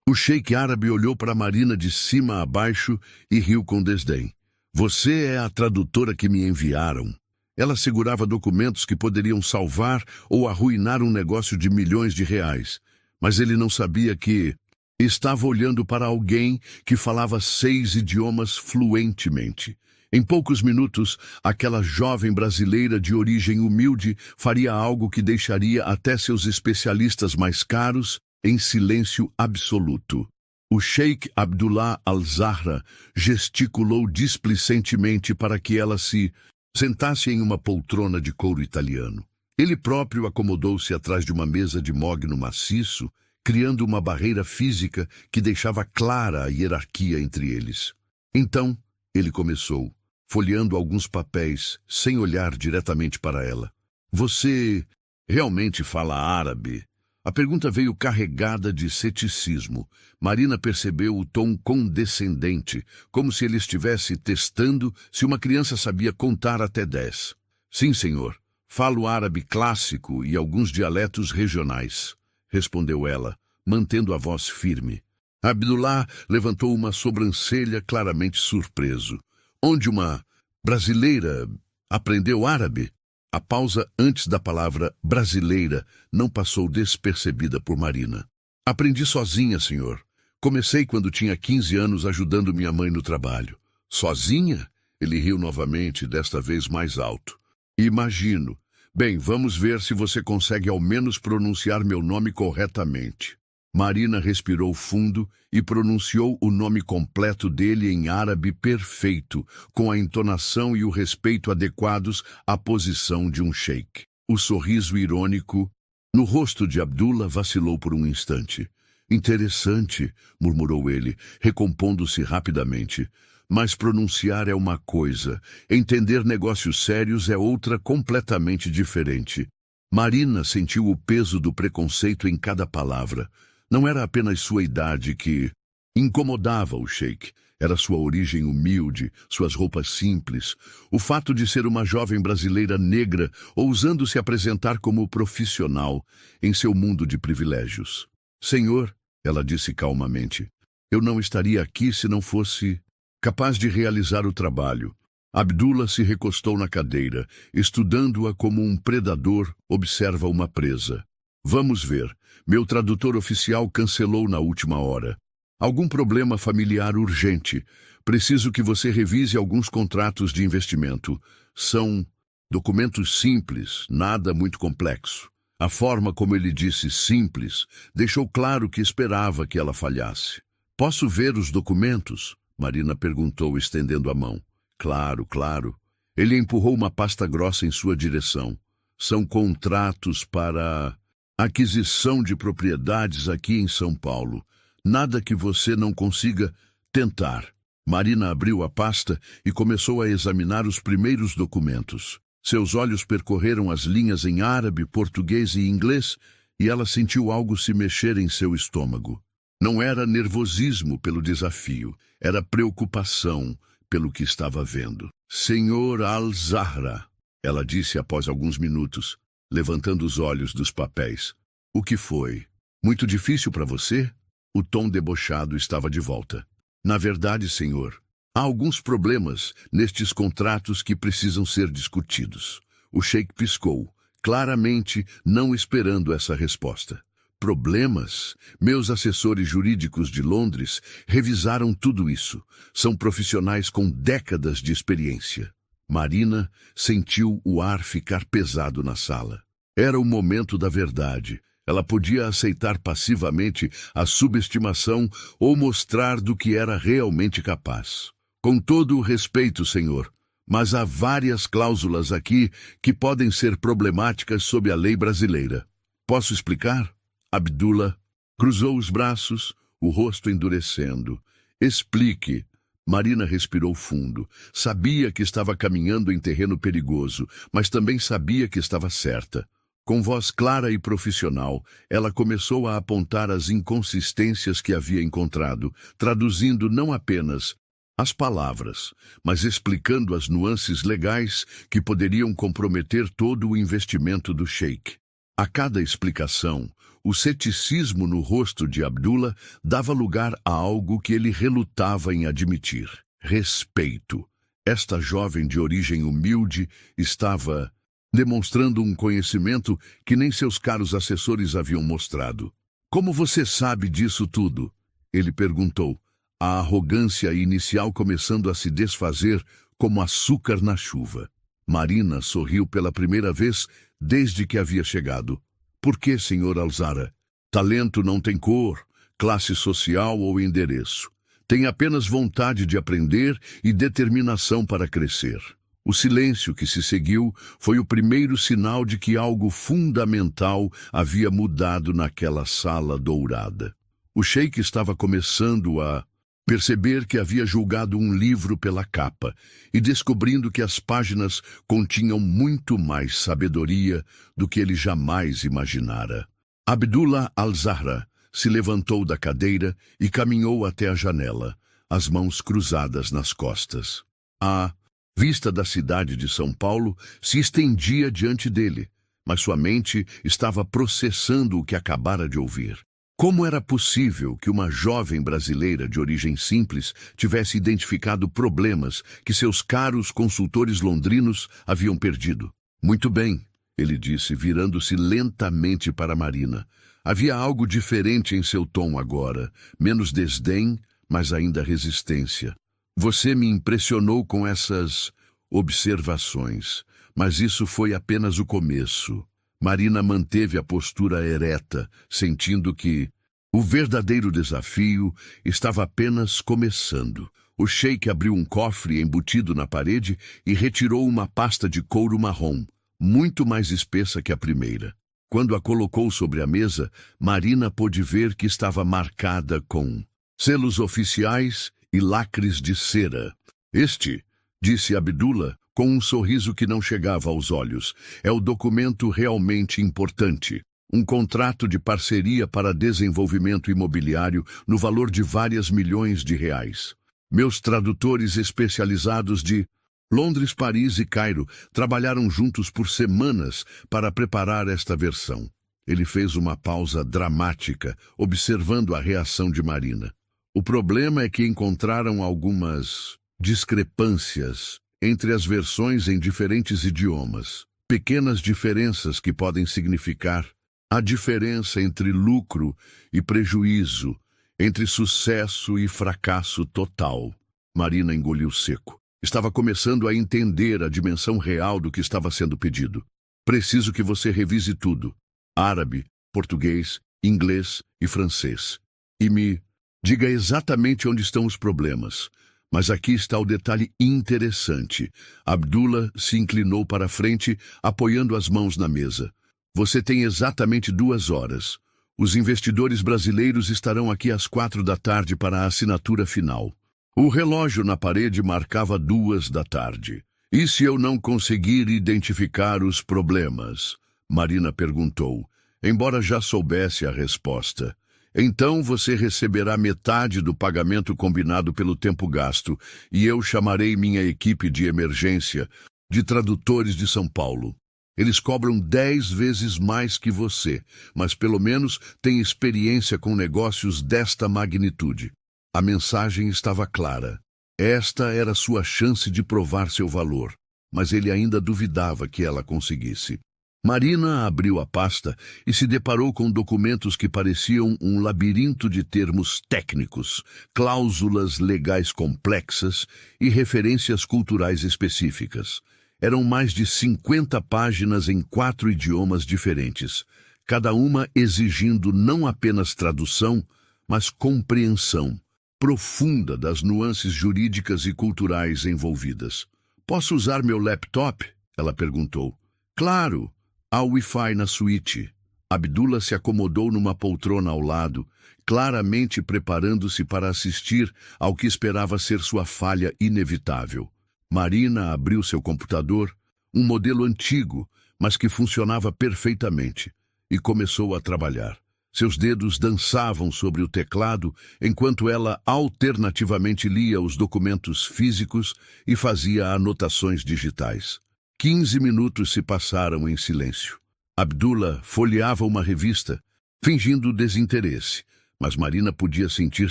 O sheik árabe olhou para Marina de cima a baixo e riu com desdém. Você é a tradutora que me enviaram. Ela segurava documentos que poderiam salvar ou arruinar um negócio de milhões de reais. Mas ele não sabia que estava olhando para alguém que falava 6 idiomas fluentemente. Em poucos minutos, aquela jovem brasileira de origem humilde faria algo que deixaria até seus especialistas mais caros em silêncio absoluto. O sheik Abdullah Al-Zahra gesticulou displicentemente para que ela se sentasse em uma poltrona de couro italiano. Ele próprio acomodou-se atrás de uma mesa de mogno maciço, criando uma barreira física que deixava clara a hierarquia entre eles. Então, ele começou, folheando alguns papéis, sem olhar diretamente para ela. Você realmente fala árabe? A pergunta veio carregada de ceticismo. Marina percebeu o tom condescendente, como se ele estivesse testando se uma criança sabia contar até 10. Sim, senhor. Falo árabe clássico e alguns dialetos regionais, respondeu ela, mantendo a voz firme. Abdullah levantou uma sobrancelha claramente surpreso. Onde uma brasileira aprendeu árabe? A pausa antes da palavra brasileira não passou despercebida por Marina. Aprendi sozinha, senhor. Comecei quando tinha 15 anos ajudando minha mãe no trabalho. Sozinha? Ele riu novamente, desta vez mais alto. Imagino. Bem, vamos ver se você consegue ao menos pronunciar meu nome corretamente. Marina respirou fundo e pronunciou o nome completo dele em árabe perfeito, com a entonação e o respeito adequados à posição de um sheik. O sorriso irônico no rosto de Abdullah vacilou por um instante. Interessante, murmurou ele, recompondo-se rapidamente. Mas pronunciar é uma coisa, entender negócios sérios é outra completamente diferente. Marina sentiu o peso do preconceito em cada palavra. Não era apenas sua idade que incomodava o sheik. Era sua origem humilde, suas roupas simples, o fato de ser uma jovem brasileira negra ousando se apresentar como profissional em seu mundo de privilégios. Senhor, ela disse calmamente, eu não estaria aqui se não fosse capaz de realizar o trabalho. Abdullah se recostou na cadeira, estudando-a como um predador observa uma presa. Vamos ver. Meu tradutor oficial cancelou na última hora. Algum problema familiar urgente. Preciso que você revise alguns contratos de investimento. São documentos simples, nada muito complexo. A forma como ele disse simples deixou claro que esperava que ela falhasse. Posso ver os documentos? Marina perguntou, estendendo a mão. Claro, claro. Ele empurrou uma pasta grossa em sua direção. São contratos para aquisição de propriedades aqui em São Paulo. Nada que você não consiga tentar. Marina abriu a pasta e começou a examinar os primeiros documentos. Seus olhos percorreram as linhas em árabe, português e inglês e ela sentiu algo se mexer em seu estômago. Não era nervosismo pelo desafio, era preocupação pelo que estava vendo. Senhor Al-Zahra, ela disse após alguns minutos, levantando os olhos dos papéis. O que foi? Muito difícil para você? O tom debochado estava de volta. Na verdade, senhor, há alguns problemas nestes contratos que precisam ser discutidos. O sheik piscou, claramente não esperando essa resposta. Problemas? Meus assessores jurídicos de Londres revisaram tudo isso. São profissionais com décadas de experiência. Marina sentiu o ar ficar pesado na sala. Era o momento da verdade. Ela podia aceitar passivamente a subestimação ou mostrar do que era realmente capaz. Com todo o respeito, senhor, mas há várias cláusulas aqui que podem ser problemáticas sob a lei brasileira. Posso explicar? Abdullah cruzou os braços, o rosto endurecendo. Explique. Marina respirou fundo. Sabia que estava caminhando em terreno perigoso, mas também sabia que estava certa. Com voz clara e profissional, ela começou a apontar as inconsistências que havia encontrado, traduzindo não apenas as palavras, mas explicando as nuances legais que poderiam comprometer todo o investimento do sheik. A cada explicação, o ceticismo no rosto de Abdullah dava lugar a algo que ele relutava em admitir: respeito. Esta jovem de origem humilde estava demonstrando um conhecimento que nem seus caros assessores haviam mostrado. Como você sabe disso tudo? Ele perguntou, a arrogância inicial começando a se desfazer como açúcar na chuva. Marina sorriu pela primeira vez desde que havia chegado. Por que, Sr. Alzara? Talento não tem cor, classe social ou endereço. Tem apenas vontade de aprender e determinação para crescer. O silêncio que se seguiu foi o primeiro sinal de que algo fundamental havia mudado naquela sala dourada. O sheik estava começando a perceber que havia julgado um livro pela capa e descobrindo que as páginas continham muito mais sabedoria do que ele jamais imaginara. Abdullah Al-Zahra se levantou da cadeira e caminhou até a janela, as mãos cruzadas nas costas. A vista da cidade de São Paulo se estendia diante dele, mas sua mente estava processando o que acabara de ouvir. Como era possível que uma jovem brasileira de origem simples tivesse identificado problemas que seus caros consultores londrinos haviam perdido? Muito bem, ele disse, virando-se lentamente para Marina. Havia algo diferente em seu tom agora, menos desdém, mas ainda resistência. Você me impressionou com essas observações, mas isso foi apenas o começo. Marina manteve a postura ereta, sentindo que o verdadeiro desafio estava apenas começando. O sheik abriu um cofre embutido na parede e retirou uma pasta de couro marrom, muito mais espessa que a primeira. Quando a colocou sobre a mesa, Marina pôde ver que estava marcada com selos oficiais e lacres de cera. Este, disse Abdullah, com um sorriso que não chegava aos olhos, é o documento realmente importante. Um contrato de parceria para desenvolvimento imobiliário no valor de várias milhões de reais. Meus tradutores especializados de Londres, Paris e Cairo trabalharam juntos por semanas para preparar esta versão. Ele fez uma pausa dramática, observando a reação de Marina. O problema é que encontraram algumas discrepâncias entre as versões em diferentes idiomas. Pequenas diferenças que podem significar a diferença entre lucro e prejuízo, entre sucesso e fracasso total. Marina engoliu seco. Estava começando a entender a dimensão real do que estava sendo pedido. Preciso que você revise tudo. Árabe, português, inglês e francês. E me diga exatamente onde estão os problemas. Mas aqui está o detalhe interessante. Abdullah se inclinou para a frente, apoiando as mãos na mesa. Você tem exatamente 2 horas. Os investidores brasileiros estarão aqui às 4 da tarde para a assinatura final. O relógio na parede marcava 2 da tarde. E se eu não conseguir identificar os problemas? Marina perguntou, embora já soubesse a resposta. Então você receberá metade do pagamento combinado pelo tempo gasto, e eu chamarei minha equipe de emergência de tradutores de São Paulo. Eles cobram 10 vezes mais que você, mas pelo menos têm experiência com negócios desta magnitude. A mensagem estava clara. Esta era sua chance de provar seu valor, mas ele ainda duvidava que ela conseguisse. Marina abriu a pasta e se deparou com documentos que pareciam um labirinto de termos técnicos, cláusulas legais complexas e referências culturais específicas. Eram mais de 50 páginas em 4 idiomas diferentes, cada uma exigindo não apenas tradução, mas compreensão profunda das nuances jurídicas e culturais envolvidas. Posso usar meu laptop? Ela perguntou. Claro, há Wi-Fi na suíte. Abdullah se acomodou numa poltrona ao lado, claramente preparando-se para assistir ao que esperava ser sua falha inevitável. Marina abriu seu computador, um modelo antigo, mas que funcionava perfeitamente, e começou a trabalhar. Seus dedos dançavam sobre o teclado enquanto ela alternativamente lia os documentos físicos e fazia anotações digitais. 15 minutos se passaram em silêncio. Abdullah folheava uma revista, fingindo desinteresse, mas Marina podia sentir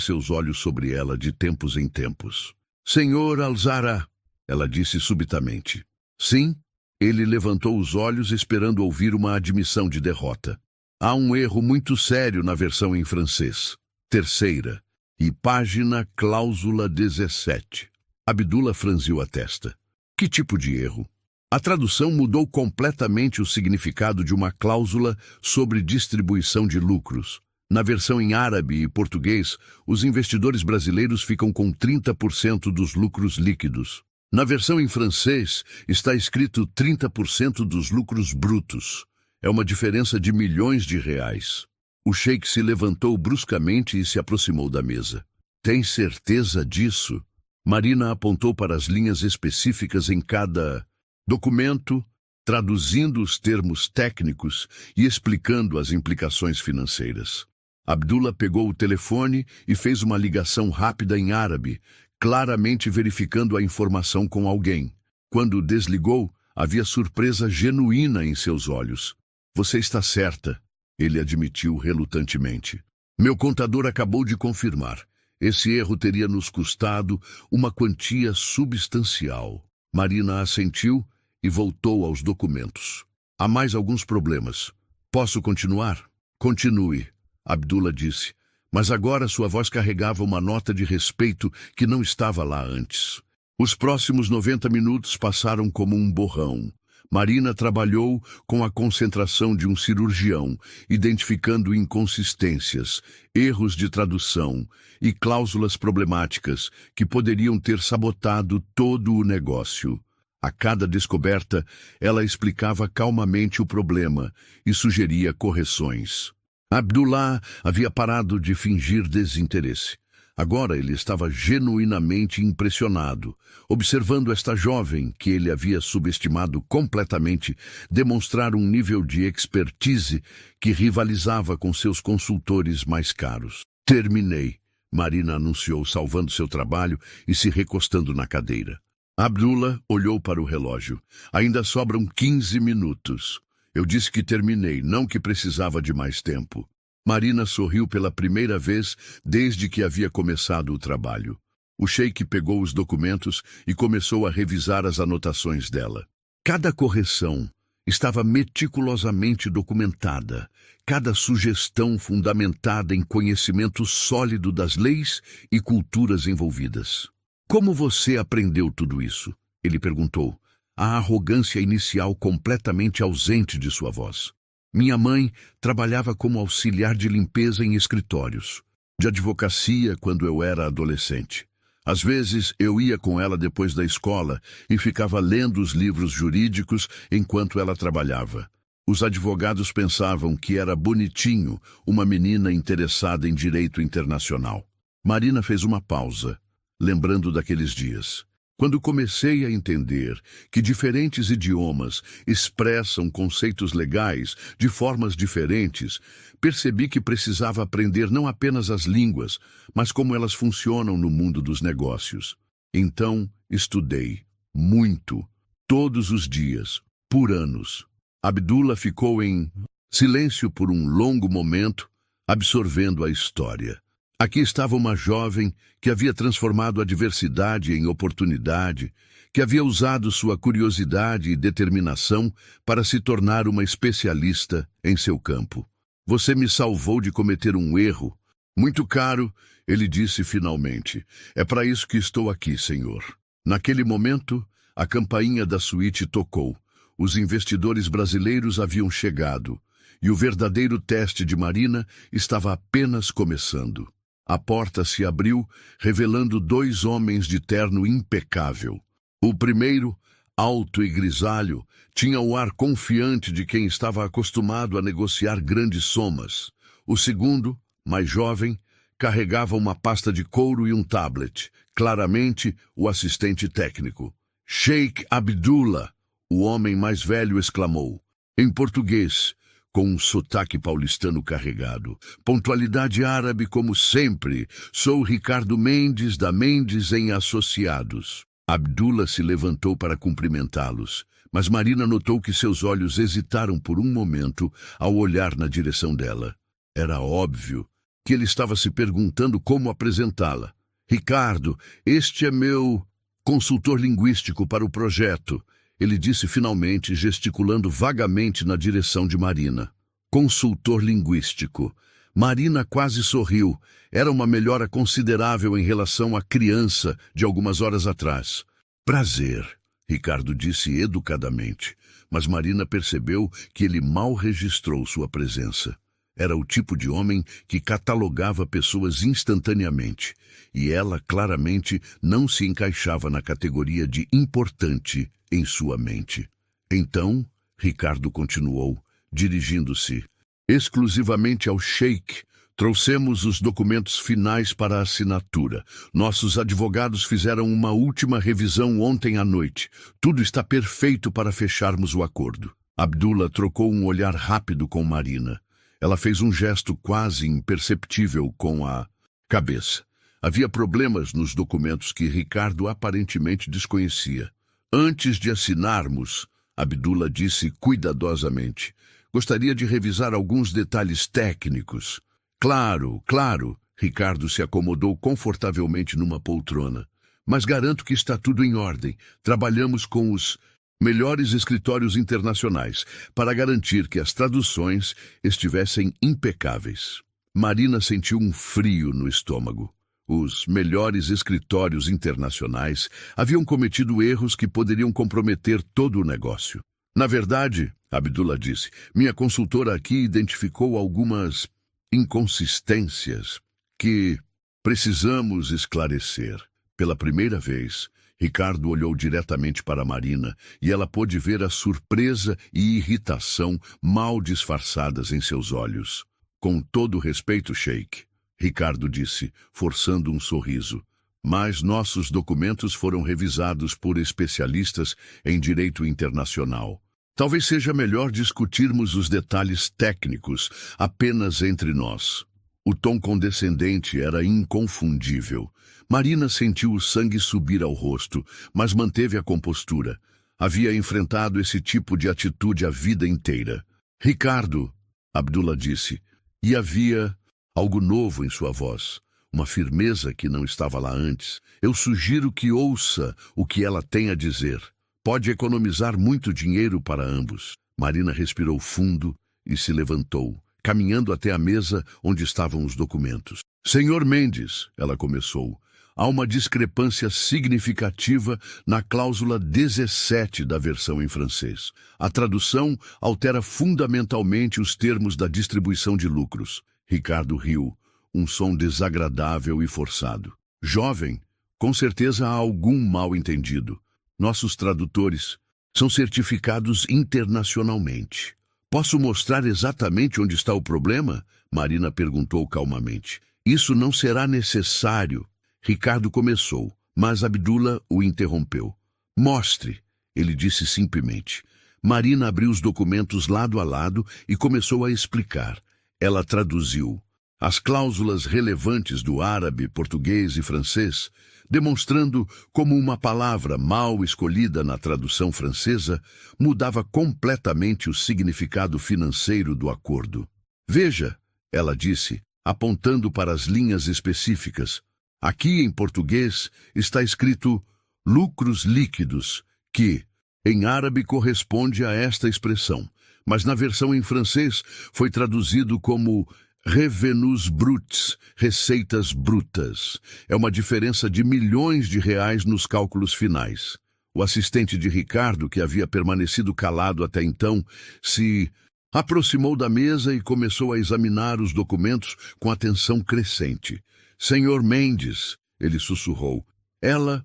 seus olhos sobre ela de tempos em tempos. Senhor Alzara, ela disse subitamente. Sim, ele levantou os olhos esperando ouvir uma admissão de derrota. Há um erro muito sério na versão em francês. Terceira. E página cláusula 17. Abdullah franziu a testa. Que tipo de erro? A tradução mudou completamente o significado de uma cláusula sobre distribuição de lucros. Na versão em árabe e português, os investidores brasileiros ficam com 30% dos lucros líquidos. Na versão em francês, está escrito 30% dos lucros brutos. É uma diferença de milhões de reais. O sheik se levantou bruscamente e se aproximou da mesa. Tem certeza disso? Marina apontou para as linhas específicas em cada documento, traduzindo os termos técnicos e explicando as implicações financeiras. Abdullah pegou o telefone e fez uma ligação rápida em árabe, claramente verificando a informação com alguém. Quando desligou, havia surpresa genuína em seus olhos. Você está certa, ele admitiu relutantemente. Meu contador acabou de confirmar. Esse erro teria nos custado uma quantia substancial. Marina assentiu e voltou aos documentos. Há mais alguns problemas. Posso continuar? Continue, Abdullah disse, mas agora sua voz carregava uma nota de respeito que não estava lá antes. Os próximos 90 minutos passaram como um borrão. Marina trabalhou com a concentração de um cirurgião, identificando inconsistências, erros de tradução e cláusulas problemáticas que poderiam ter sabotado todo o negócio. A cada descoberta, ela explicava calmamente o problema e sugeria correções. Abdullah havia parado de fingir desinteresse. Agora ele estava genuinamente impressionado, observando esta jovem, que ele havia subestimado completamente, demonstrar um nível de expertise que rivalizava com seus consultores mais caros. Terminei, Marina anunciou, salvando seu trabalho e se recostando na cadeira. Abdullah olhou para o relógio. Ainda sobram 15 minutos. Eu disse que terminei, não que precisava de mais tempo. Marina sorriu pela primeira vez desde que havia começado o trabalho. O sheik pegou os documentos e começou a revisar as anotações dela. Cada correção estava meticulosamente documentada, cada sugestão fundamentada em conhecimento sólido das leis e culturas envolvidas. Como você aprendeu tudo isso? Ele perguntou, a arrogância inicial completamente ausente de sua voz. Minha mãe trabalhava como auxiliar de limpeza em escritórios, de advocacia quando eu era adolescente. Às vezes eu ia com ela depois da escola e ficava lendo os livros jurídicos enquanto ela trabalhava. Os advogados pensavam que era bonitinho uma menina interessada em direito internacional. Marina fez uma pausa, lembrando daqueles dias. Quando comecei a entender que diferentes idiomas expressam conceitos legais de formas diferentes, percebi que precisava aprender não apenas as línguas, mas como elas funcionam no mundo dos negócios. Então, estudei, muito, todos os dias, por anos. Abdullah ficou em silêncio por um longo momento, absorvendo a história. Aqui estava uma jovem que havia transformado a adversidade em oportunidade, que havia usado sua curiosidade e determinação para se tornar uma especialista em seu campo. Você me salvou de cometer um erro. Muito caro, ele disse finalmente. É para isso que estou aqui, senhor. Naquele momento, a campainha da suíte tocou. Os investidores brasileiros haviam chegado, e o verdadeiro teste de Marina estava apenas começando. A porta se abriu, revelando 2 homens de terno impecável. O primeiro, alto e grisalho, tinha o ar confiante de quem estava acostumado a negociar grandes somas. O segundo, mais jovem, carregava uma pasta de couro e um tablet, claramente o assistente técnico. Sheik Abdullah, o homem mais velho exclamou, em português, com um sotaque paulistano carregado. Pontualidade árabe como sempre. Sou Ricardo Mendes, da Mendes em Associados. Abdullah se levantou para cumprimentá-los, mas Marina notou que seus olhos hesitaram por um momento ao olhar na direção dela. Era óbvio que ele estava se perguntando como apresentá-la. Ricardo, este é meu consultor linguístico para o projeto, ele disse finalmente, gesticulando vagamente na direção de Marina. Consultor linguístico. Marina quase sorriu. Era uma melhora considerável em relação à criança de algumas horas atrás. Prazer, Ricardo disse educadamente, mas Marina percebeu que ele mal registrou sua presença. Era o tipo de homem que catalogava pessoas instantaneamente, e ela claramente não se encaixava na categoria de importante em sua mente. Então, Ricardo continuou, dirigindo-se exclusivamente ao Sheik, trouxemos os documentos finais para a assinatura. Nossos advogados fizeram uma última revisão ontem à noite. Tudo está perfeito para fecharmos o acordo. Abdullah trocou um olhar rápido com Marina. Ela fez um gesto quase imperceptível com a cabeça. Havia problemas nos documentos que Ricardo aparentemente desconhecia. Antes de assinarmos, Abdullah disse cuidadosamente, gostaria de revisar alguns detalhes técnicos. Claro, claro, Ricardo se acomodou confortavelmente numa poltrona. Mas garanto que está tudo em ordem. Trabalhamos com os melhores escritórios internacionais para garantir que as traduções estivessem impecáveis. Marina sentiu um frio no estômago. Os melhores escritórios internacionais haviam cometido erros que poderiam comprometer todo o negócio. Na verdade, Abdullah disse, minha consultora aqui identificou algumas inconsistências que precisamos esclarecer. Pela primeira vez, Ricardo olhou diretamente para Marina e ela pôde ver a surpresa e irritação mal disfarçadas em seus olhos. Com todo respeito, Sheik, Ricardo disse, forçando um sorriso, mas nossos documentos foram revisados por especialistas em direito internacional. Talvez seja melhor discutirmos os detalhes técnicos apenas entre nós. O tom condescendente era inconfundível. Marina sentiu o sangue subir ao rosto, mas manteve a compostura. Havia enfrentado esse tipo de atitude a vida inteira. Ricardo, Abdullah disse, e havia algo novo em sua voz, uma firmeza que não estava lá antes. Eu sugiro que ouça o que ela tem a dizer. Pode economizar muito dinheiro para ambos. Marina respirou fundo e se levantou, caminhando até a mesa onde estavam os documentos. Senhor Mendes, ela começou, há uma discrepância significativa na cláusula 17 da versão em francês. A tradução altera fundamentalmente os termos da distribuição de lucros. Ricardo riu, um som desagradável e forçado. Jovem, com certeza há algum mal-entendido. Nossos tradutores são certificados internacionalmente. Posso mostrar exatamente onde está o problema? Marina perguntou calmamente. Isso não será necessário. Ricardo começou, mas Abdullah o interrompeu. Mostre, ele disse simplesmente. Marina abriu os documentos lado a lado e começou a explicar. Ela traduziu as cláusulas relevantes do árabe, português e francês, demonstrando como uma palavra mal escolhida na tradução francesa mudava completamente o significado financeiro do acordo. Veja, ela disse, apontando para as linhas específicas. Aqui em português está escrito lucros líquidos, que, em árabe, corresponde a esta expressão, mas na versão em francês foi traduzido como revenus bruts, receitas brutas. É uma diferença de milhões de reais nos cálculos finais. O assistente de Ricardo, que havia permanecido calado até então, se aproximou da mesa e começou a examinar os documentos com atenção crescente. Senhor Mendes, ele sussurrou, ela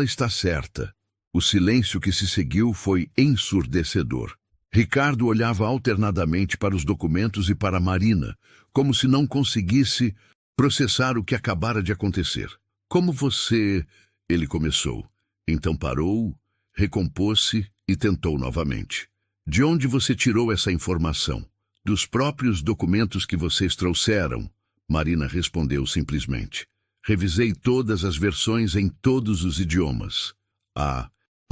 está certa. O silêncio que se seguiu foi ensurdecedor. Ricardo olhava alternadamente para os documentos e para Marina, como se não conseguisse processar o que acabara de acontecer. Como você... Ele começou. Então parou, recompôs-se e tentou novamente. De onde você tirou essa informação? Dos próprios documentos que vocês trouxeram? Marina respondeu simplesmente. Revisei todas as versões em todos os idiomas.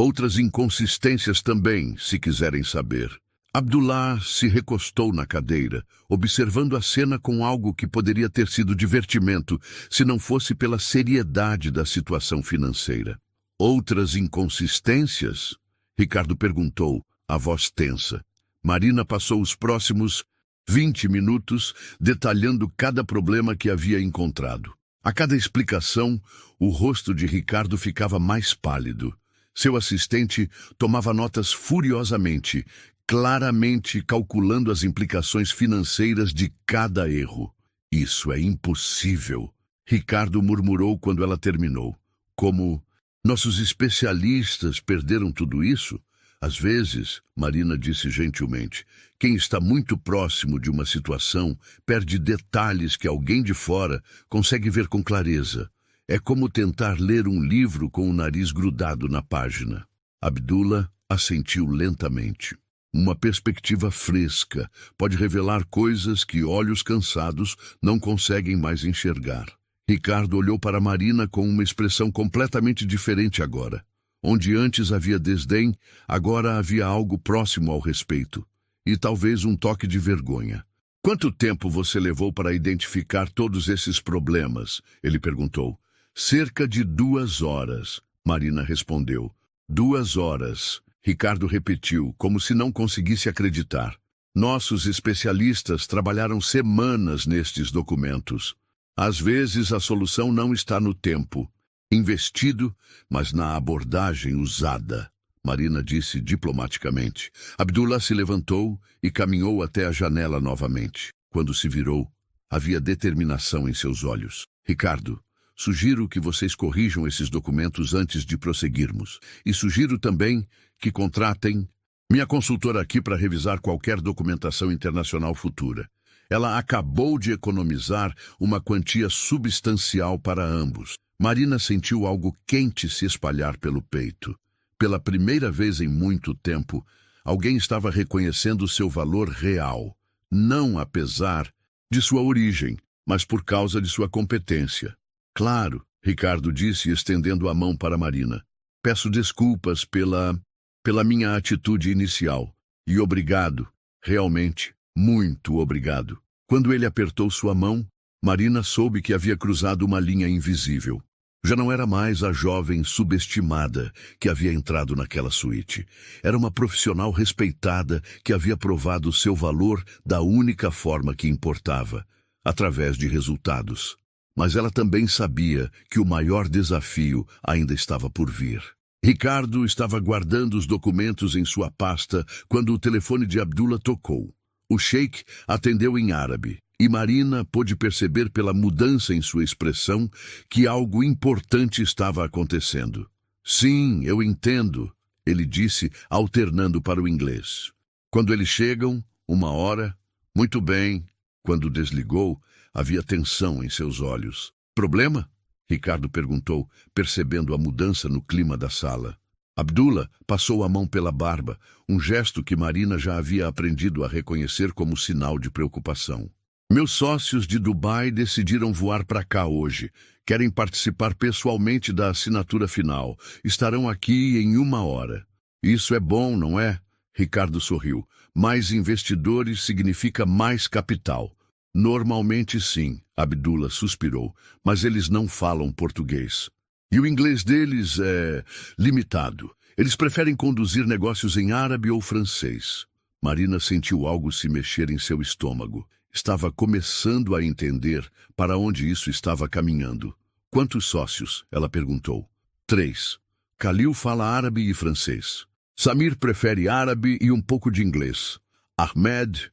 Outras inconsistências também, se quiserem saber. Abdullah se recostou na cadeira, observando a cena com algo que poderia ter sido divertimento, se não fosse pela seriedade da situação financeira. Outras inconsistências? Ricardo perguntou, a voz tensa. Marina passou os próximos 20 minutos detalhando cada problema que havia encontrado. A cada explicação, o rosto de Ricardo ficava mais pálido. Seu assistente tomava notas furiosamente, claramente calculando as implicações financeiras de cada erro. Isso é impossível, Ricardo murmurou quando ela terminou. Como nossos especialistas perderam tudo isso? Às vezes, Marina disse gentilmente, quem está muito próximo de uma situação perde detalhes que alguém de fora consegue ver com clareza. É como tentar ler um livro com o nariz grudado na página. Abdullah assentiu lentamente. Uma perspectiva fresca pode revelar coisas que olhos cansados não conseguem mais enxergar. Ricardo olhou para Marina com uma expressão completamente diferente agora. Onde antes havia desdém, agora havia algo próximo ao respeito. E talvez um toque de vergonha. Quanto tempo você levou para identificar todos esses problemas? Ele perguntou. Cerca de 2 horas, Marina respondeu. 2 horas, Ricardo repetiu, como se não conseguisse acreditar. Nossos especialistas trabalharam semanas nestes documentos. Às vezes a solução não está no tempo investido, mas na abordagem usada, Marina disse diplomaticamente. Abdullah se levantou e caminhou até a janela novamente. Quando se virou, havia determinação em seus olhos. Ricardo, sugiro que vocês corrijam esses documentos antes de prosseguirmos. E sugiro também que contratem minha consultora aqui para revisar qualquer documentação internacional futura. Ela acabou de economizar uma quantia substancial para ambos. Marina sentiu algo quente se espalhar pelo peito. Pela primeira vez em muito tempo, alguém estava reconhecendo seu valor real, não apesar de sua origem, mas por causa de sua competência. Claro, Ricardo disse, estendendo a mão para Marina. Peço desculpas pela minha atitude inicial. E obrigado, realmente, muito obrigado. Quando ele apertou sua mão, Marina soube que havia cruzado uma linha invisível. Já não era mais a jovem subestimada que havia entrado naquela suíte. Era uma profissional respeitada que havia provado seu valor da única forma que importava, através de resultados. Mas ela também sabia que o maior desafio ainda estava por vir. Ricardo estava guardando os documentos em sua pasta quando o telefone de Abdullah tocou. O sheik atendeu em árabe. E Marina pôde perceber pela mudança em sua expressão que algo importante estava acontecendo. Sim, eu entendo, ele disse, alternando para o inglês. Quando eles chegam, 1 hora, muito bem. Quando desligou, havia tensão em seus olhos. Problema? Ricardo perguntou, percebendo a mudança no clima da sala. Abdullah passou a mão pela barba, um gesto que Marina já havia aprendido a reconhecer como sinal de preocupação. Meus sócios de Dubai decidiram voar para cá hoje. Querem participar pessoalmente da assinatura final. Estarão aqui em 1 hora. Isso é bom, não é? Ricardo sorriu. Mais investidores significa mais capital. Normalmente sim, Abdullah suspirou, mas eles não falam português. E o inglês deles é limitado. Eles preferem conduzir negócios em árabe ou francês. Marina sentiu algo se mexer em seu estômago. Estava começando a entender para onde isso estava caminhando. Quantos sócios? Ela perguntou. 3. Khalil fala árabe e francês. Samir prefere árabe e um pouco de inglês. Ahmed...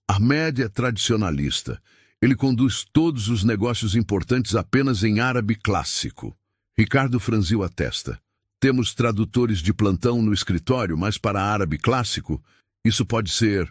Ahmed é tradicionalista. Ele conduz todos os negócios importantes apenas em árabe clássico. Ricardo franziu a testa. Temos tradutores de plantão no escritório, mas para árabe clássico, isso pode ser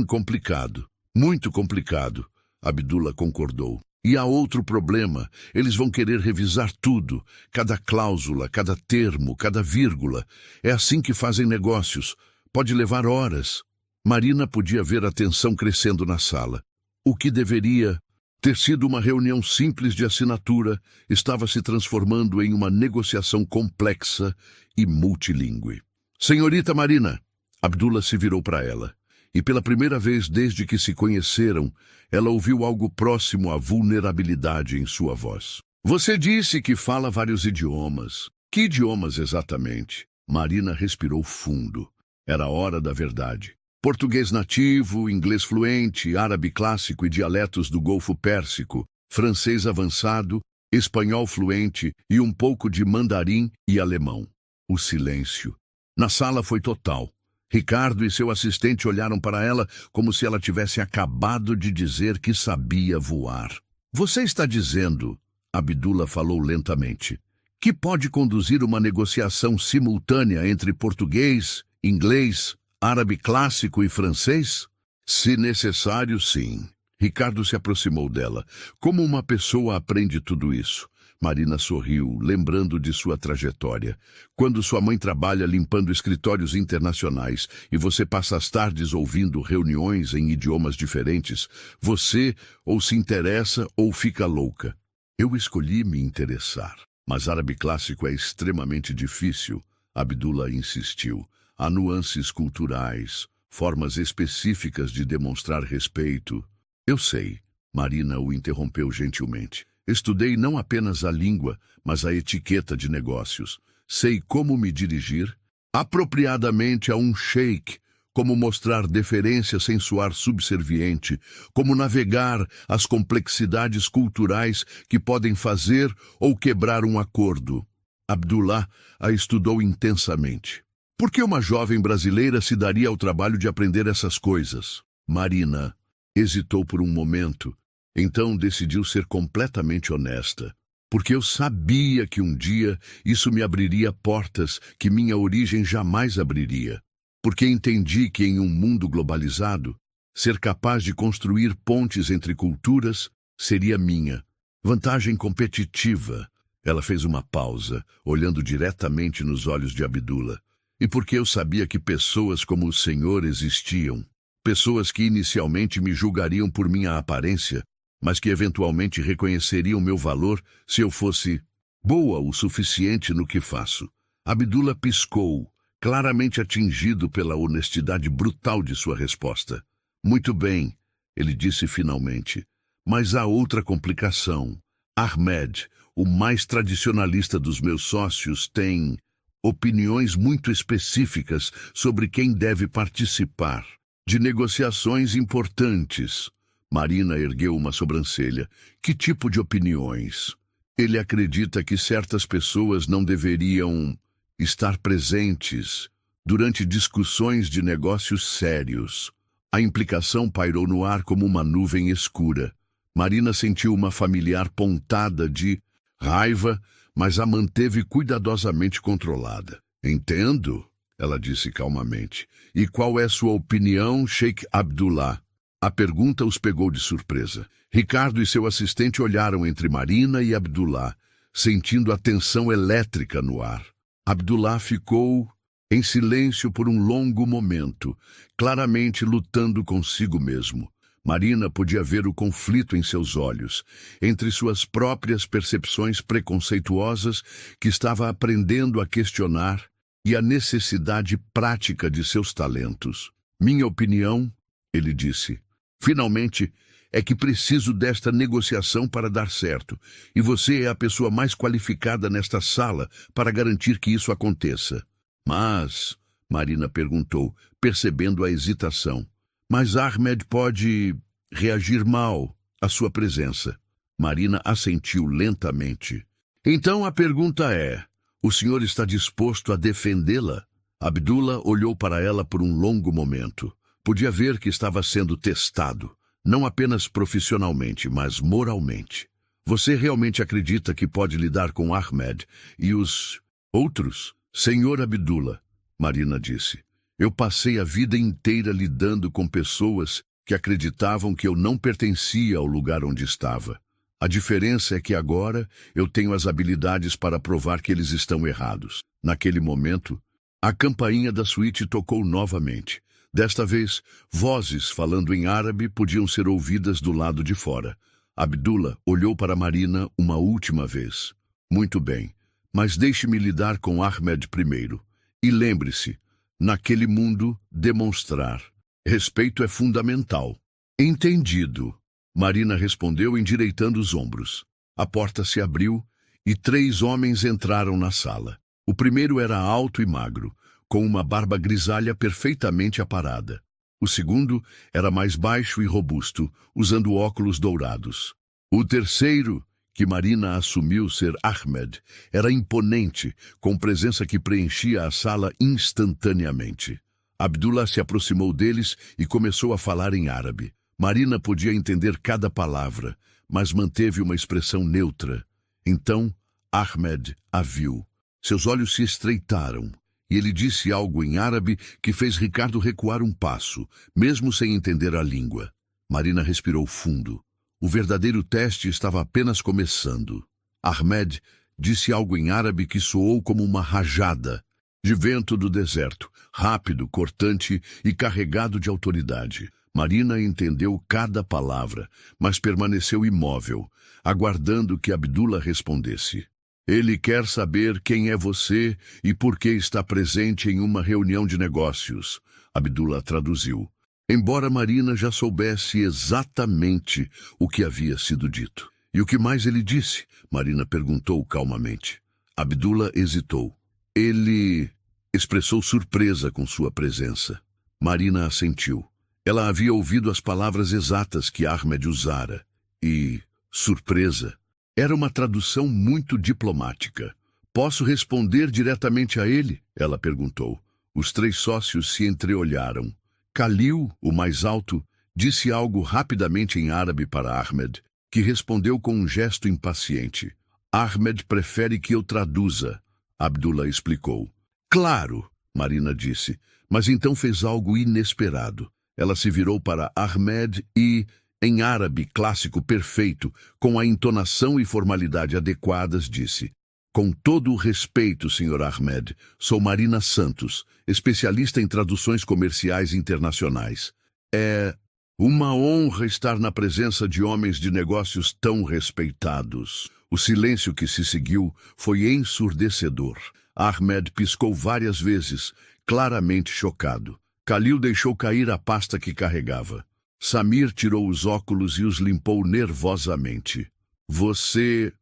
complicado. Muito complicado, Abdullah concordou. E há outro problema. Eles vão querer revisar tudo. Cada cláusula, cada termo, cada vírgula. É assim que fazem negócios. Pode levar horas. Marina podia ver a tensão crescendo na sala. O que deveria... Ter sido uma reunião simples de assinatura estava se transformando em uma negociação complexa e multilingüe. Senhorita Marina, Abdullah se virou para ela, e pela primeira vez desde que se conheceram, ela ouviu algo próximo à vulnerabilidade em sua voz. Você disse que fala vários idiomas. Que idiomas exatamente? Marina respirou fundo. Era a hora da verdade. Português nativo, inglês fluente, árabe clássico e dialetos do Golfo Pérsico, francês avançado, espanhol fluente e um pouco de mandarim e alemão. O silêncio. Na sala foi total. Ricardo e seu assistente olharam para ela como se ela tivesse acabado de dizer que sabia voar. Você está dizendo, Abdullah falou lentamente, que pode conduzir uma negociação simultânea entre português, inglês, árabe clássico e francês? Se necessário, sim. Ricardo se aproximou dela. Como uma pessoa aprende tudo isso? Marina sorriu, lembrando de sua trajetória. Quando sua mãe trabalha limpando escritórios internacionais e você passa as tardes ouvindo reuniões em idiomas diferentes, você ou se interessa ou fica louca. Eu escolhi me interessar. Mas árabe clássico é extremamente difícil, Abdullah insistiu. Há nuances culturais, formas específicas de demonstrar respeito. Eu sei, Marina o interrompeu gentilmente. Estudei não apenas a língua, mas a etiqueta de negócios. Sei como me dirigir apropriadamente a um sheik, como mostrar deferência sem soar subserviente, como navegar as complexidades culturais que podem fazer ou quebrar um acordo. Abdullah a estudou intensamente. Por que uma jovem brasileira se daria ao trabalho de aprender essas coisas? Marina hesitou por um momento, então decidiu ser completamente honesta. Porque eu sabia que um dia isso me abriria portas que minha origem jamais abriria. Porque entendi que em um mundo globalizado, ser capaz de construir pontes entre culturas seria minha vantagem competitiva. Ela fez uma pausa, olhando diretamente nos olhos de Abdullah. E porque eu sabia que pessoas como o senhor existiam, pessoas que inicialmente me julgariam por minha aparência, mas que eventualmente reconheceriam meu valor se eu fosse boa o suficiente no que faço. Abdullah piscou, claramente atingido pela honestidade brutal de sua resposta. Muito bem, ele disse finalmente, mas há outra complicação. Ahmed, o mais tradicionalista dos meus sócios, tem opiniões muito específicas sobre quem deve participar de negociações importantes. Marina ergueu uma sobrancelha. Que tipo de opiniões? Ele acredita que certas pessoas não deveriam estar presentes durante discussões de negócios sérios. A implicação pairou no ar como uma nuvem escura. Marina sentiu uma familiar pontada de raiva, mas a manteve cuidadosamente controlada. Entendo, ela disse calmamente. E qual é sua opinião, Sheikh Abdullah? A pergunta os pegou de surpresa. Ricardo e seu assistente olharam entre Marina e Abdullah, sentindo a tensão elétrica no ar. Abdullah ficou em silêncio por um longo momento, claramente lutando consigo mesmo. Marina podia ver o conflito em seus olhos, entre suas próprias percepções preconceituosas que estava aprendendo a questionar e a necessidade prática de seus talentos. Minha opinião, ele disse, finalmente, é que preciso desta negociação para dar certo, e você é a pessoa mais qualificada nesta sala para garantir que isso aconteça. Mas, Marina perguntou, percebendo a hesitação, mas Ahmed pode reagir mal à sua presença. Marina assentiu lentamente. Então a pergunta é, o senhor está disposto a defendê-la? Abdullah olhou para ela por um longo momento. Podia ver que estava sendo testado, não apenas profissionalmente, mas moralmente. Você realmente acredita que pode lidar com Ahmed e os outros? Senhor Abdullah, Marina disse. Eu passei a vida inteira lidando com pessoas que acreditavam que eu não pertencia ao lugar onde estava. A diferença é que agora eu tenho as habilidades para provar que eles estão errados. Naquele momento, a campainha da suíte tocou novamente. Desta vez, vozes falando em árabe podiam ser ouvidas do lado de fora. Abdullah olhou para Marina uma última vez. Muito bem, mas deixe-me lidar com Ahmed primeiro. E lembre-se, naquele mundo, demonstrar respeito é fundamental. Entendido. Marina respondeu endireitando os ombros. A porta se abriu e 3 homens entraram na sala. O primeiro era alto e magro, com uma barba grisalha perfeitamente aparada. O segundo era mais baixo e robusto, usando óculos dourados. O terceiro, que Marina assumiu ser Ahmed, era imponente, com presença que preenchia a sala instantaneamente. Abdullah se aproximou deles e começou a falar em árabe. Marina podia entender cada palavra, mas manteve uma expressão neutra. Então, Ahmed a viu. Seus olhos se estreitaram, e ele disse algo em árabe que fez Ricardo recuar um passo, mesmo sem entender a língua. Marina respirou fundo. O verdadeiro teste estava apenas começando. Ahmed disse algo em árabe que soou como uma rajada de vento do deserto, rápido, cortante e carregado de autoridade. Marina entendeu cada palavra, mas permaneceu imóvel, aguardando que Abdullah respondesse. Ele quer saber quem é você e por que está presente em uma reunião de negócios, Abdullah traduziu. Embora Marina já soubesse exatamente o que havia sido dito. E o que mais ele disse? Marina perguntou calmamente. Abdullah hesitou. Ele expressou surpresa com sua presença. Marina assentiu. Ela havia ouvido as palavras exatas que Ahmed usara. E surpresa era uma tradução muito diplomática. Posso responder diretamente a ele? Ela perguntou. Os 3 sócios se entreolharam. Khalil, o mais alto, disse algo rapidamente em árabe para Ahmed, que respondeu com um gesto impaciente. Ahmed prefere que eu traduza, Abdullah explicou. Claro, Marina disse, mas então fez algo inesperado. Ela se virou para Ahmed e, em árabe clássico perfeito, com a entonação e formalidade adequadas, disse: Com todo o respeito, Sr. Ahmed, sou Marina Santos, especialista em traduções comerciais internacionais. É uma honra estar na presença de homens de negócios tão respeitados. O silêncio que se seguiu foi ensurdecedor. Ahmed piscou várias vezes, claramente chocado. Khalil deixou cair a pasta que carregava. Samir tirou os óculos e os limpou nervosamente. Você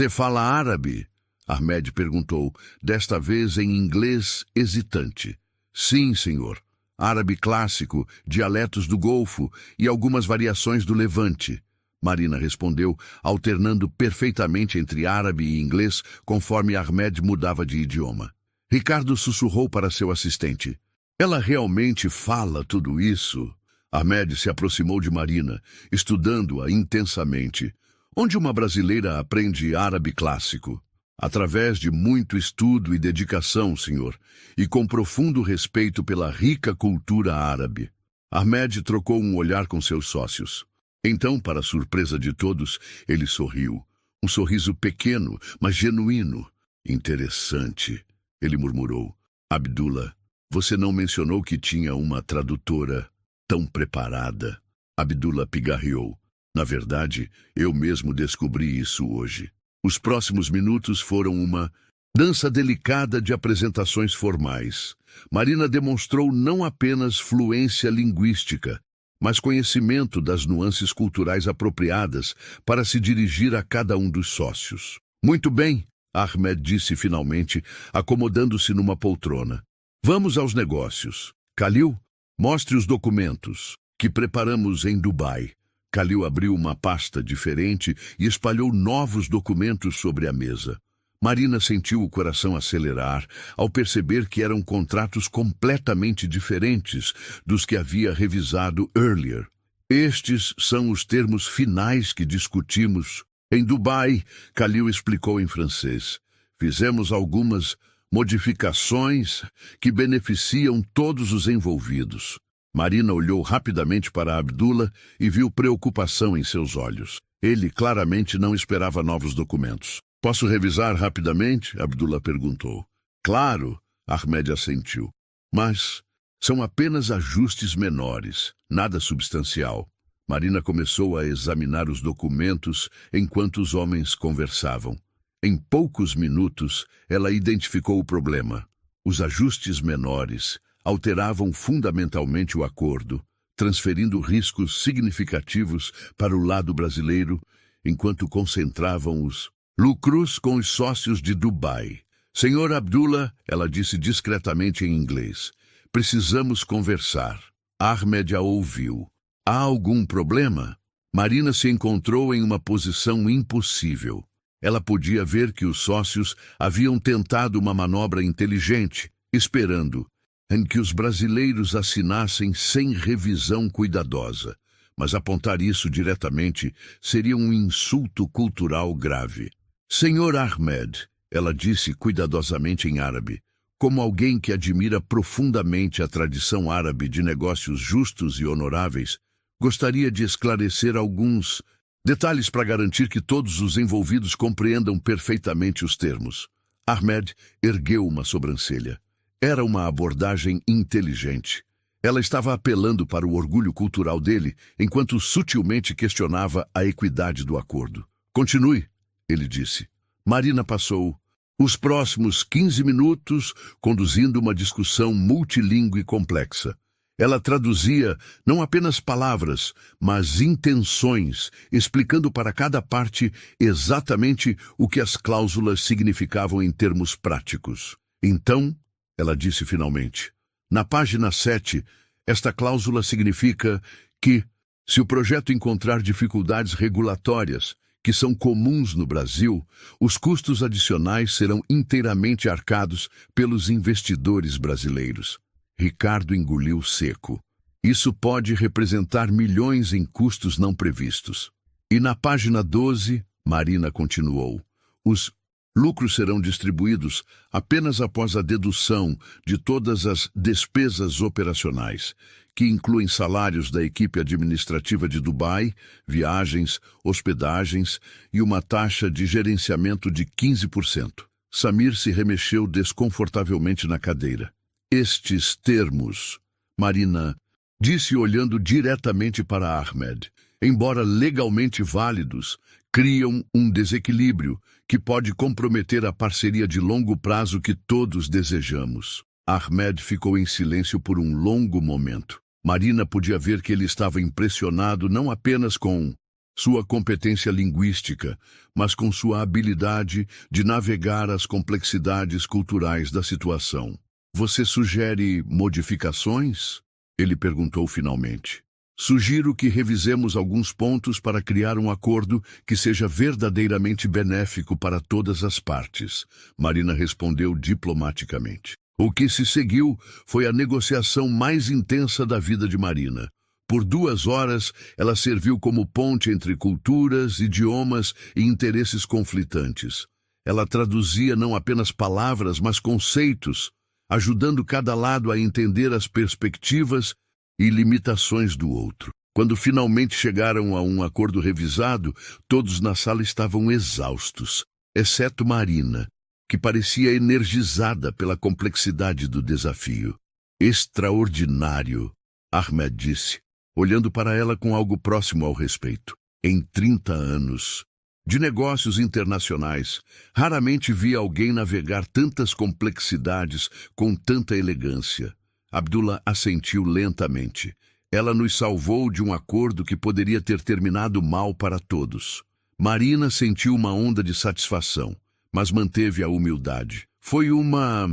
fala árabe? Ahmed perguntou, desta vez em inglês hesitante. Sim, senhor. Árabe clássico, dialetos do Golfo e algumas variações do Levante. Marina respondeu, alternando perfeitamente entre árabe e inglês, conforme Ahmed mudava de idioma. Ricardo sussurrou para seu assistente. Ela realmente fala tudo isso? Ahmed se aproximou de Marina, estudando-a intensamente. Onde uma brasileira aprende árabe clássico? Através de muito estudo e dedicação, senhor, e com profundo respeito pela rica cultura árabe. Ahmed trocou um olhar com seus sócios. Então, para surpresa de todos, ele sorriu. Um sorriso pequeno, mas genuíno. Interessante, ele murmurou. Abdullah, você não mencionou que tinha uma tradutora tão preparada. Abdullah pigarreou. Na verdade, eu mesmo descobri isso hoje. Os próximos minutos foram uma dança delicada de apresentações formais. Marina demonstrou não apenas fluência linguística, mas conhecimento das nuances culturais apropriadas para se dirigir a cada um dos sócios. Muito bem, Ahmed disse finalmente, acomodando-se numa poltrona. Vamos aos negócios. Khalil, mostre os documentos que preparamos em Dubai. Khalil abriu uma pasta diferente e espalhou novos documentos sobre a mesa. Marina sentiu o coração acelerar ao perceber que eram contratos completamente diferentes dos que havia revisado earlier. Estes são os termos finais que discutimos. Em Dubai, Khalil explicou em francês. Fizemos algumas modificações que beneficiam todos os envolvidos. Marina olhou rapidamente para Abdullah e viu preocupação em seus olhos. Ele claramente não esperava novos documentos. Posso revisar rapidamente? Abdullah perguntou. Claro, Ahmed assentiu. Mas são apenas ajustes menores, nada substancial. Marina começou a examinar os documentos enquanto os homens conversavam. Em poucos minutos, ela identificou o problema. Os ajustes menores alteravam fundamentalmente o acordo, transferindo riscos significativos para o lado brasileiro, enquanto concentravam os lucros com os sócios de Dubai. Senhor Abdullah, ela disse discretamente em inglês, precisamos conversar. Ahmed a ouviu. Há algum problema? Marina se encontrou em uma posição impossível. Ela podia ver que os sócios haviam tentado uma manobra inteligente, esperando em que os brasileiros assinassem sem revisão cuidadosa. Mas apontar isso diretamente seria um insulto cultural grave. Senhor Ahmed, ela disse cuidadosamente em árabe, como alguém que admira profundamente a tradição árabe de negócios justos e honoráveis, gostaria de esclarecer alguns detalhes para garantir que todos os envolvidos compreendam perfeitamente os termos. Ahmed ergueu uma sobrancelha. Era uma abordagem inteligente. Ela estava apelando para o orgulho cultural dele, enquanto sutilmente questionava a equidade do acordo. Continue, ele disse. Marina passou os próximos 15 minutos conduzindo uma discussão multilíngue complexa. Ela traduzia não apenas palavras, mas intenções, explicando para cada parte exatamente o que as cláusulas significavam em termos práticos. Então, ela disse finalmente, na página 7, esta cláusula significa que, se o projeto encontrar dificuldades regulatórias, que são comuns no Brasil, os custos adicionais serão inteiramente arcados pelos investidores brasileiros. Ricardo engoliu seco. Isso pode representar milhões em custos não previstos. E na página 12, Marina continuou, os lucros serão distribuídos apenas após a dedução de todas as despesas operacionais, que incluem salários da equipe administrativa de Dubai, viagens, hospedagens e uma taxa de gerenciamento de 15%. Samir se remexeu desconfortavelmente na cadeira. Estes termos, Marina disse olhando diretamente para Ahmed, embora legalmente válidos, criam um desequilíbrio que pode comprometer a parceria de longo prazo que todos desejamos. Ahmed ficou em silêncio por um longo momento. Marina podia ver que ele estava impressionado não apenas com sua competência linguística, mas com sua habilidade de navegar as complexidades culturais da situação. Você sugere modificações? Ele perguntou finalmente. Sugiro que revisemos alguns pontos para criar um acordo que seja verdadeiramente benéfico para todas as partes, Marina respondeu diplomaticamente. O que se seguiu foi a negociação mais intensa da vida de Marina. Por 2 horas, ela serviu como ponte entre culturas, idiomas e interesses conflitantes. Ela traduzia não apenas palavras, mas conceitos, ajudando cada lado a entender as perspectivas e limitações do outro. Quando finalmente chegaram a um acordo revisado, todos na sala estavam exaustos, exceto Marina, que parecia energizada pela complexidade do desafio. Extraordinário, Ahmed disse, olhando para ela com algo próximo ao respeito. Em 30 anos de negócios internacionais, raramente vi alguém navegar tantas complexidades com tanta elegância. Abdullah assentiu lentamente. Ela nos salvou de um acordo que poderia ter terminado mal para todos. Marina sentiu uma onda de satisfação, mas manteve a humildade. Foi uma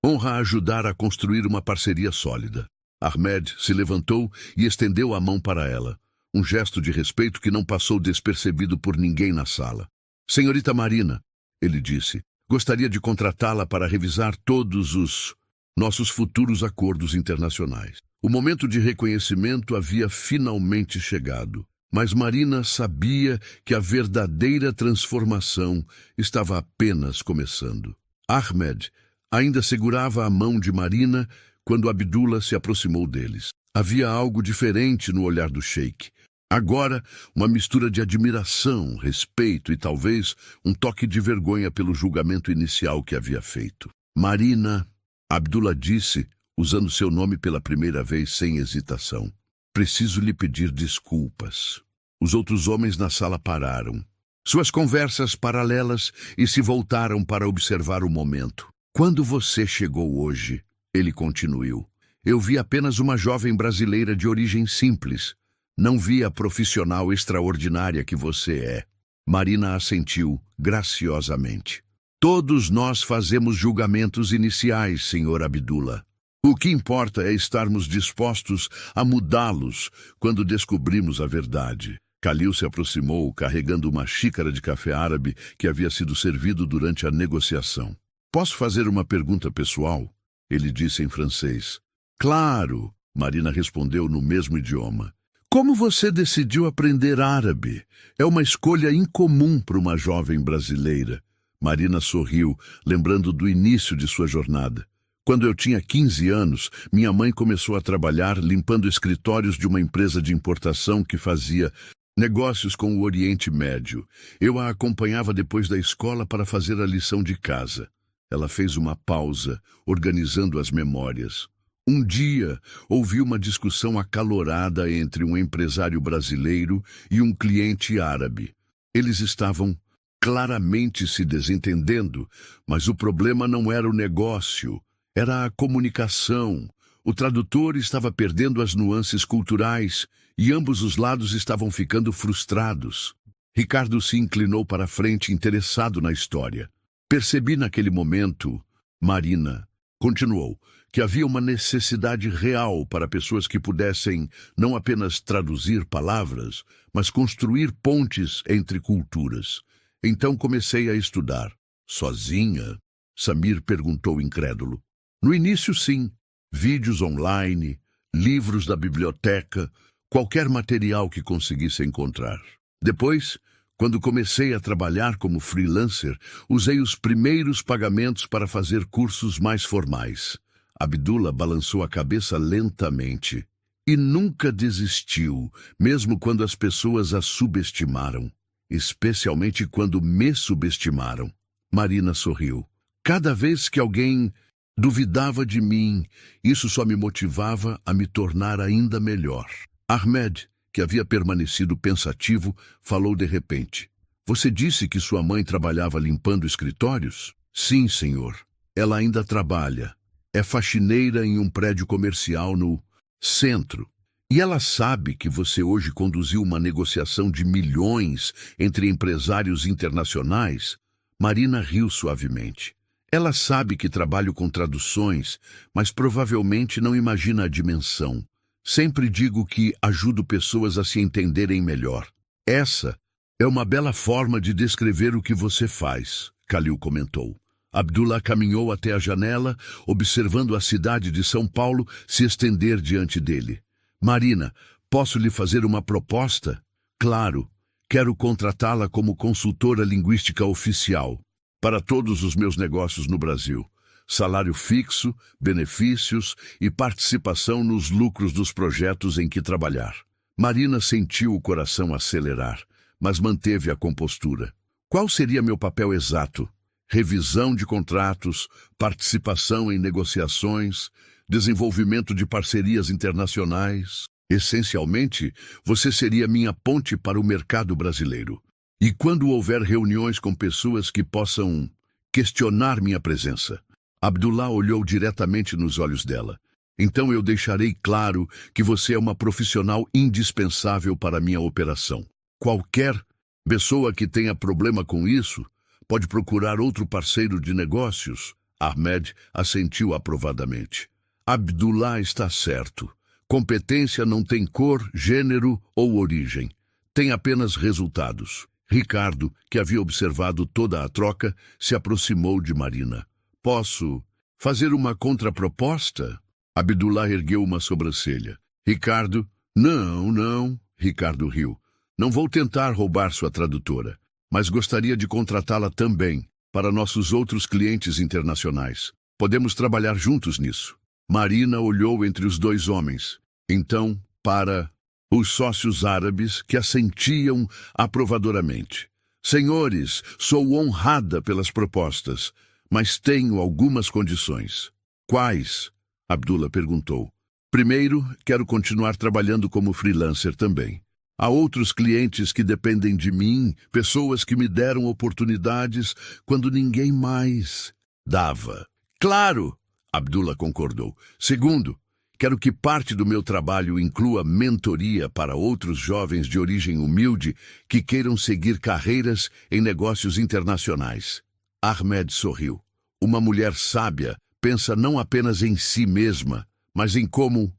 honra ajudar a construir uma parceria sólida. Ahmed se levantou e estendeu a mão para ela. Um gesto de respeito que não passou despercebido por ninguém na sala. Senhorita Marina, ele disse, gostaria de contratá-la para revisar todos os nossos futuros acordos internacionais. O momento de reconhecimento havia finalmente chegado, mas Marina sabia que a verdadeira transformação estava apenas começando. Ahmed ainda segurava a mão de Marina quando Abdullah se aproximou deles. Havia algo diferente no olhar do sheik. Agora, uma mistura de admiração, respeito e talvez um toque de vergonha pelo julgamento inicial que havia feito. Marina, Abdullah disse, usando seu nome pela primeira vez sem hesitação. Preciso lhe pedir desculpas. Os outros homens na sala pararam. Suas conversas paralelas e se voltaram para observar o momento. Quando você chegou hoje, ele continuou, eu vi apenas uma jovem brasileira de origem simples. Não vi a profissional extraordinária que você é. Marina assentiu graciosamente. Todos nós fazemos julgamentos iniciais, Sr. Abdullah. O que importa é estarmos dispostos a mudá-los quando descobrimos a verdade. Khalil se aproximou, carregando uma xícara de café árabe que havia sido servido durante a negociação. Posso fazer uma pergunta pessoal? Ele disse em francês. Claro, Marina respondeu no mesmo idioma. Como você decidiu aprender árabe? É uma escolha incomum para uma jovem brasileira. Marina sorriu, lembrando do início de sua jornada. Quando eu tinha 15 anos, minha mãe começou a trabalhar limpando escritórios de uma empresa de importação que fazia negócios com o Oriente Médio. Eu a acompanhava depois da escola para fazer a lição de casa. Ela fez uma pausa, organizando as memórias. Um dia, ouvi uma discussão acalorada entre um empresário brasileiro e um cliente árabe. Eles estavam claramente se desentendendo, mas o problema não era o negócio, era a comunicação. O tradutor estava perdendo as nuances culturais e ambos os lados estavam ficando frustrados. Ricardo se inclinou para a frente, interessado na história. Percebi naquele momento, Marina continuou, que havia uma necessidade real para pessoas que pudessem não apenas traduzir palavras, mas construir pontes entre culturas. Então comecei a estudar. Sozinha? Samir perguntou incrédulo. No início, sim. Vídeos online, livros da biblioteca, qualquer material que conseguisse encontrar. Depois, quando comecei a trabalhar como freelancer, usei os primeiros pagamentos para fazer cursos mais formais. Abdullah balançou a cabeça lentamente. E nunca desistiu, mesmo quando as pessoas a subestimaram. Especialmente quando me subestimaram. Marina sorriu. Cada vez que alguém duvidava de mim, isso só me motivava a me tornar ainda melhor. Ahmed, que havia permanecido pensativo, falou de repente. Você disse que sua mãe trabalhava limpando escritórios? Sim, senhor. Ela ainda trabalha. É faxineira em um prédio comercial no centro. E ela sabe que você hoje conduziu uma negociação de milhões entre empresários internacionais? Marina riu suavemente. Ela sabe que trabalho com traduções, mas provavelmente não imagina a dimensão. Sempre digo que ajudo pessoas a se entenderem melhor. Essa é uma bela forma de descrever o que você faz, Khalil comentou. Abdullah caminhou até a janela, observando a cidade de São Paulo se estender diante dele. Marina, posso lhe fazer uma proposta? Claro, quero contratá-la como consultora linguística oficial para todos os meus negócios no Brasil. Salário fixo, benefícios e participação nos lucros dos projetos em que trabalhar. Marina sentiu o coração acelerar, mas manteve a compostura. Qual seria meu papel exato? Revisão de contratos, participação em negociações, desenvolvimento de parcerias internacionais. Essencialmente, você seria minha ponte para o mercado brasileiro. E quando houver reuniões com pessoas que possam questionar minha presença, Abdullah olhou diretamente nos olhos dela. Então eu deixarei claro que você é uma profissional indispensável para minha operação. Qualquer pessoa que tenha problema com isso pode procurar outro parceiro de negócios. Ahmed assentiu aprovadamente. Abdullah está certo. Competência não tem cor, gênero ou origem. Tem apenas resultados. Ricardo, que havia observado toda a troca, se aproximou de Marina. Posso fazer uma contraproposta? Abdullah ergueu uma sobrancelha. Ricardo, não, Ricardo riu. Não vou tentar roubar sua tradutora, mas gostaria de contratá-la também para nossos outros clientes internacionais. Podemos trabalhar juntos nisso. Marina olhou entre os dois homens. Então, para os sócios árabes que assentiam aprovadoramente. Senhores, sou honrada pelas propostas, mas tenho algumas condições. Quais? Abdullah perguntou. Primeiro, quero continuar trabalhando como freelancer também. Há outros clientes que dependem de mim, pessoas que me deram oportunidades quando ninguém mais dava. Claro, Abdullah concordou. Segundo, quero que parte do meu trabalho inclua mentoria para outros jovens de origem humilde que queiram seguir carreiras em negócios internacionais. Ahmed sorriu. Uma mulher sábia pensa não apenas em si mesma, mas em como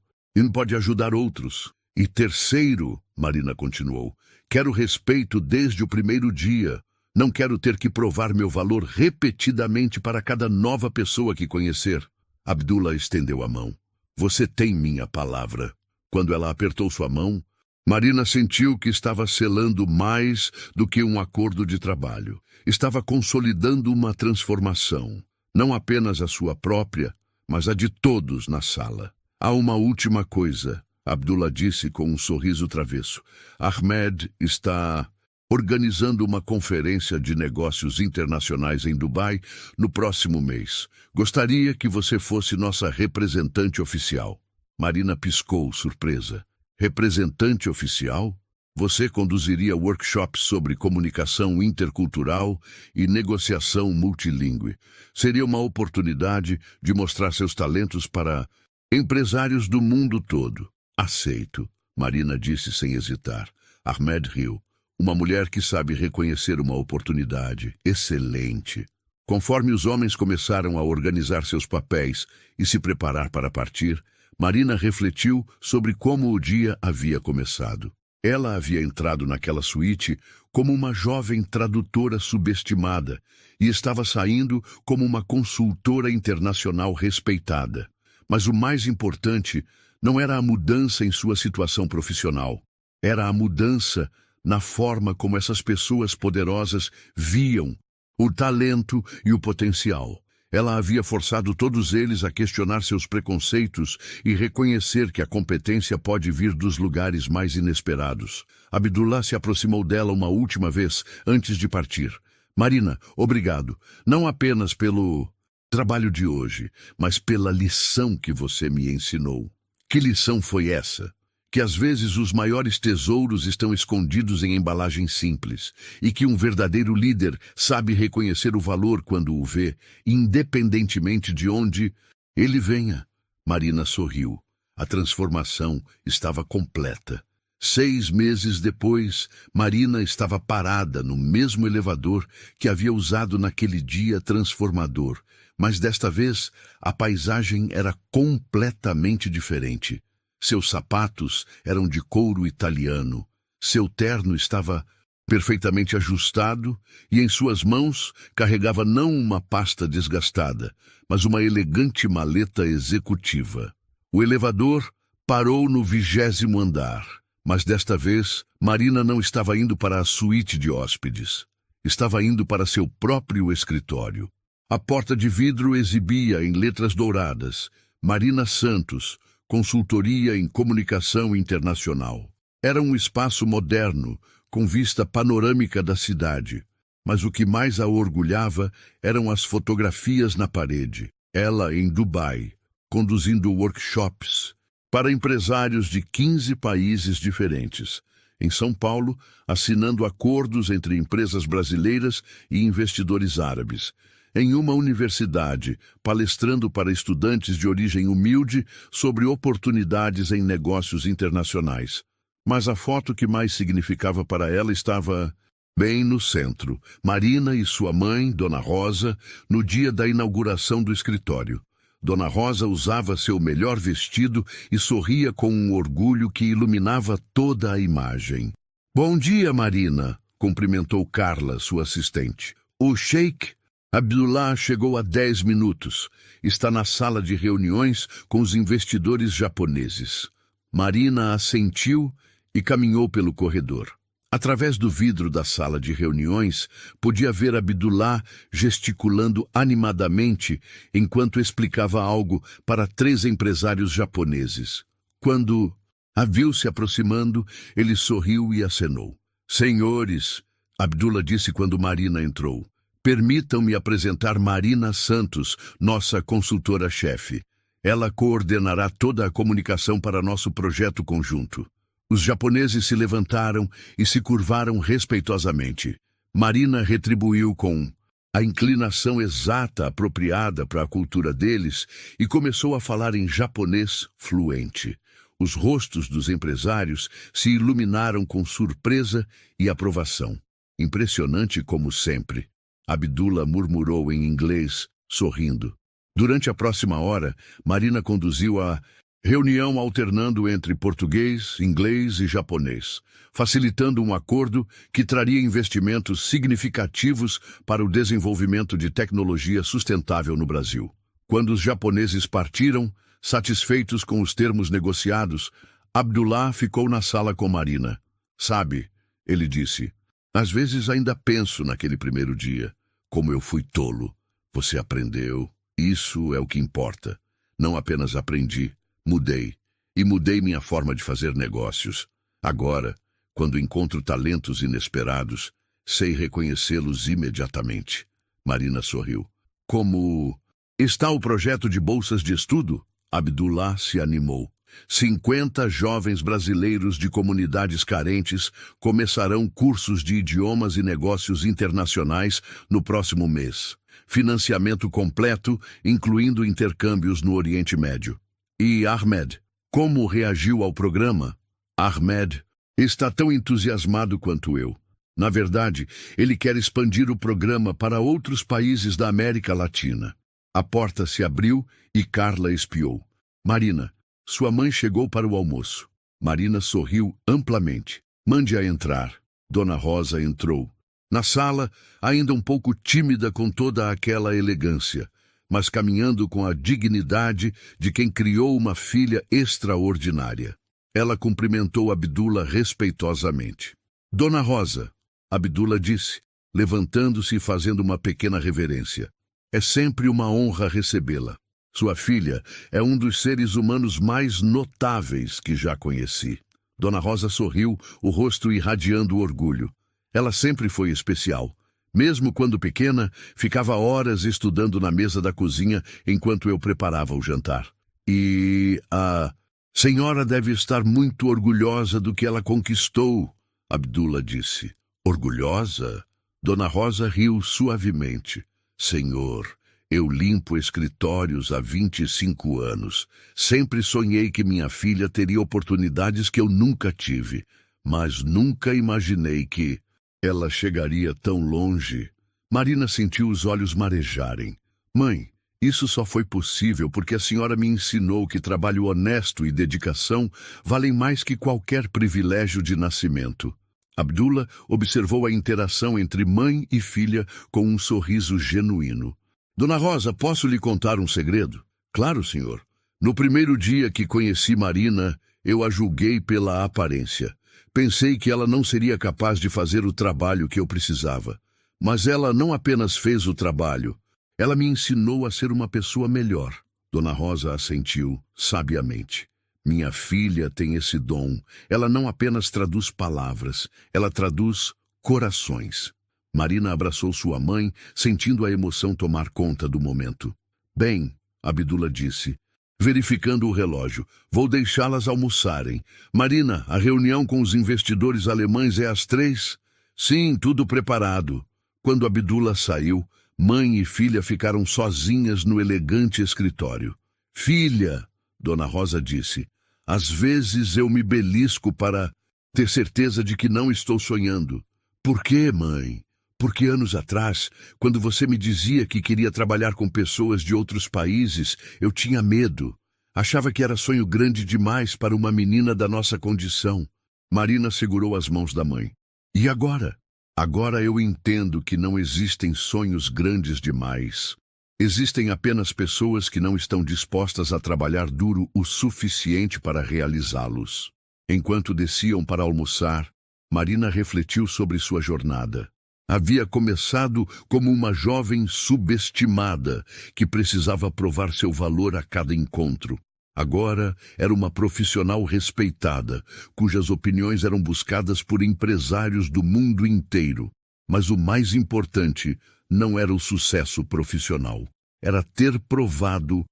pode ajudar outros. E terceiro, Marina continuou, quero respeito desde o primeiro dia. Não quero ter que provar meu valor repetidamente para cada nova pessoa que conhecer. Abdullah estendeu a mão. Você tem minha palavra. Quando ela apertou sua mão, Marina sentiu que estava selando mais do que um acordo de trabalho. Estava consolidando uma transformação, não apenas a sua própria, mas a de todos na sala. Há uma última coisa, Abdullah disse com um sorriso travesso. Ahmed está organizando uma conferência de negócios internacionais em Dubai no próximo mês. Gostaria que você fosse nossa representante oficial. Marina piscou, surpresa. Representante oficial? Você conduziria workshops sobre comunicação intercultural e negociação multilingüe. Seria uma oportunidade de mostrar seus talentos para empresários do mundo todo. Aceito, Marina disse sem hesitar. Ahmed riu. Uma mulher que sabe reconhecer uma oportunidade. Excelente. Conforme os homens começaram a organizar seus papéis e se preparar para partir, Marina refletiu sobre como o dia havia começado. Ela havia entrado naquela suíte como uma jovem tradutora subestimada e estava saindo como uma consultora internacional respeitada. Mas o mais importante não era a mudança em sua situação profissional. Era a mudança na forma como essas pessoas poderosas viam o talento e o potencial. Ela havia forçado todos eles a questionar seus preconceitos e reconhecer que a competência pode vir dos lugares mais inesperados. Abdullah se aproximou dela uma última vez antes de partir. Marina, obrigado, não apenas pelo trabalho de hoje, mas pela lição que você me ensinou. Que lição foi essa? Que às vezes os maiores tesouros estão escondidos em embalagens simples e que um verdadeiro líder sabe reconhecer o valor quando o vê, independentemente de onde ele venha. Marina sorriu. A transformação estava completa. 6 meses depois, Marina estava parada no mesmo elevador que havia usado naquele dia transformador, mas desta vez a paisagem era completamente diferente. Seus sapatos eram de couro italiano, seu terno estava perfeitamente ajustado e em suas mãos carregava não uma pasta desgastada, mas uma elegante maleta executiva. O elevador parou no 20º andar, mas desta vez Marina não estava indo para a suíte de hóspedes. Estava indo para seu próprio escritório. A porta de vidro exibia em letras douradas: Marina Santos, Consultoria em Comunicação Internacional. Era um espaço moderno, com vista panorâmica da cidade, mas o que mais a orgulhava eram as fotografias na parede. Ela em Dubai, conduzindo workshops para empresários de 15 países diferentes. Em São Paulo, assinando acordos entre empresas brasileiras e investidores árabes. Em uma universidade, palestrando para estudantes de origem humilde sobre oportunidades em negócios internacionais. Mas a foto que mais significava para ela estava bem no centro. Marina e sua mãe, Dona Rosa, no dia da inauguração do escritório. Dona Rosa usava seu melhor vestido e sorria com um orgulho que iluminava toda a imagem. Bom dia, Marina, cumprimentou Carla, sua assistente. O Sheikh Abdullah chegou há 10 minutos. Está na sala de reuniões com os investidores japoneses. Marina assentiu e caminhou pelo corredor. Através do vidro da sala de reuniões, podia ver Abdullah gesticulando animadamente enquanto explicava algo para 3 empresários japoneses. Quando a viu se aproximando, ele sorriu e acenou. Senhores, Abdullah disse quando Marina entrou. Permitam-me apresentar Marina Santos, nossa consultora-chefe. Ela coordenará toda a comunicação para nosso projeto conjunto. Os japoneses se levantaram e se curvaram respeitosamente. Marina retribuiu com a inclinação exata apropriada para a cultura deles e começou a falar em japonês fluente. Os rostos dos empresários se iluminaram com surpresa e aprovação. Impressionante como sempre, Abdullah murmurou em inglês, sorrindo. Durante a próxima hora, Marina conduziu a reunião alternando entre português, inglês e japonês, facilitando um acordo que traria investimentos significativos para o desenvolvimento de tecnologia sustentável no Brasil. Quando os japoneses partiram, satisfeitos com os termos negociados, Abdullah ficou na sala com Marina. Sabe, ele disse, às vezes ainda penso naquele primeiro dia, como eu fui tolo. Você aprendeu, isso é o que importa. Não apenas aprendi, mudei. E mudei minha forma de fazer negócios. Agora, quando encontro talentos inesperados, sei reconhecê-los imediatamente. Marina sorriu. Como está o projeto de bolsas de estudo? Abdullah se animou. 50 jovens brasileiros de comunidades carentes começarão cursos de idiomas e negócios internacionais no próximo mês. Financiamento completo, incluindo intercâmbios no Oriente Médio. E Ahmed, como reagiu ao programa? Ahmed está tão entusiasmado quanto eu. Na verdade, ele quer expandir o programa para outros países da América Latina. A porta se abriu e Carla espiou. Marina, sua mãe chegou para o almoço. Marina sorriu amplamente. Mande-a entrar. Dona Rosa entrou. Na sala, ainda um pouco tímida com toda aquela elegância, mas caminhando com a dignidade de quem criou uma filha extraordinária. Ela cumprimentou Abdullah respeitosamente. Dona Rosa, Abdullah disse, levantando-se e fazendo uma pequena reverência. É sempre uma honra recebê-la. Sua filha é um dos seres humanos mais notáveis que já conheci. Dona Rosa sorriu, o rosto irradiando orgulho. Ela sempre foi especial. Mesmo quando pequena, ficava horas estudando na mesa da cozinha enquanto eu preparava o jantar. E a senhora deve estar muito orgulhosa do que ela conquistou, Abdullah disse. Orgulhosa? Dona Rosa riu suavemente. Senhor, eu limpo escritórios há 25 anos. Sempre sonhei que minha filha teria oportunidades que eu nunca tive, mas nunca imaginei que ela chegaria tão longe. Marina sentiu os olhos marejarem. Mãe, isso só foi possível porque a senhora me ensinou que trabalho honesto e dedicação valem mais que qualquer privilégio de nascimento. Abdullah observou a interação entre mãe e filha com um sorriso genuíno. Dona Rosa, posso lhe contar um segredo? Claro, senhor. No primeiro dia que conheci Marina, eu a julguei pela aparência. Pensei que ela não seria capaz de fazer o trabalho que eu precisava. Mas ela não apenas fez o trabalho, ela me ensinou a ser uma pessoa melhor. Dona Rosa assentiu, sabiamente. Minha filha tem esse dom. Ela não apenas traduz palavras, ela traduz corações. Marina abraçou sua mãe, sentindo a emoção tomar conta do momento. Bem, Abdullah disse, verificando o relógio, vou deixá-las almoçarem. Marina, a reunião com os investidores alemães é às 3? Sim, tudo preparado. Quando Abdullah saiu, mãe e filha ficaram sozinhas no elegante escritório. Filha, Dona Rosa disse, às vezes eu me belisco para ter certeza de que não estou sonhando. Por quê, mãe? Porque anos atrás, quando você me dizia que queria trabalhar com pessoas de outros países, eu tinha medo. Achava que era sonho grande demais para uma menina da nossa condição. Marina segurou as mãos da mãe. E agora? Agora eu entendo que não existem sonhos grandes demais. Existem apenas pessoas que não estão dispostas a trabalhar duro o suficiente para realizá-los. Enquanto desciam para almoçar, Marina refletiu sobre sua jornada. Havia começado como uma jovem subestimada que precisava provar seu valor a cada encontro. Agora era uma profissional respeitada, cujas opiniões eram buscadas por empresários do mundo inteiro. Mas o mais importante não era o sucesso profissional. Era ter provado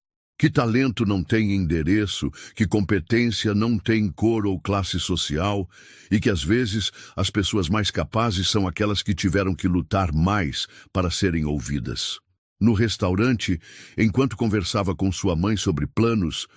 que talento não tem endereço, que competência não tem cor ou classe social, e que às vezes as pessoas mais capazes são aquelas que tiveram que lutar mais para serem ouvidas. No restaurante, enquanto conversava com sua mãe sobre planos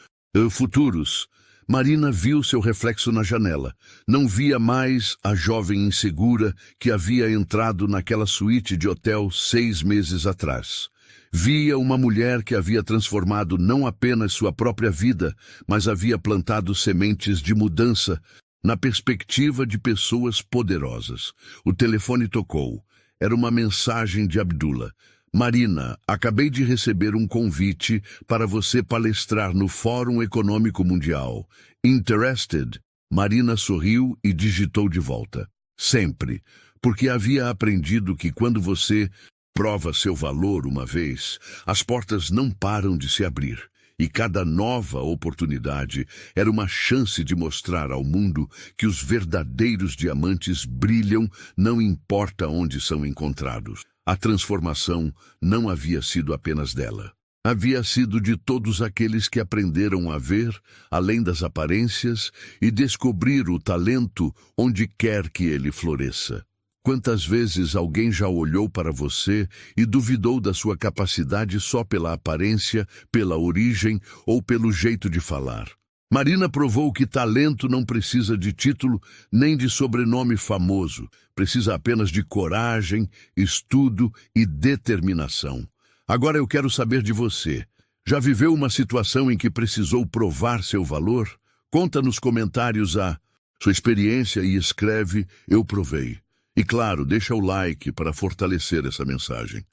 futuros, Marina viu seu reflexo na janela. Não via mais a jovem insegura que havia entrado naquela suíte de hotel 6 meses atrás. Via uma mulher que havia transformado não apenas sua própria vida, mas havia plantado sementes de mudança na perspectiva de pessoas poderosas. O telefone tocou. Era uma mensagem de Abdullah. Marina, acabei de receber um convite para você palestrar no Fórum Econômico Mundial. Interested? Marina sorriu e digitou de volta. Sempre, porque havia aprendido que quando você prova seu valor uma vez, as portas não param de se abrir. E cada nova oportunidade era uma chance de mostrar ao mundo que os verdadeiros diamantes brilham, não importa onde são encontrados. A transformação não havia sido apenas dela. Havia sido de todos aqueles que aprenderam a ver, além das aparências, e descobrir o talento onde quer que ele floresça. Quantas vezes alguém já olhou para você e duvidou da sua capacidade só pela aparência, pela origem ou pelo jeito de falar? Marina provou que talento não precisa de título nem de sobrenome famoso. Precisa apenas de coragem, estudo e determinação. Agora eu quero saber de você. Já viveu uma situação em que precisou provar seu valor? Conta nos comentários a sua experiência e escreve "Eu provei". E claro, deixa o like para fortalecer essa mensagem.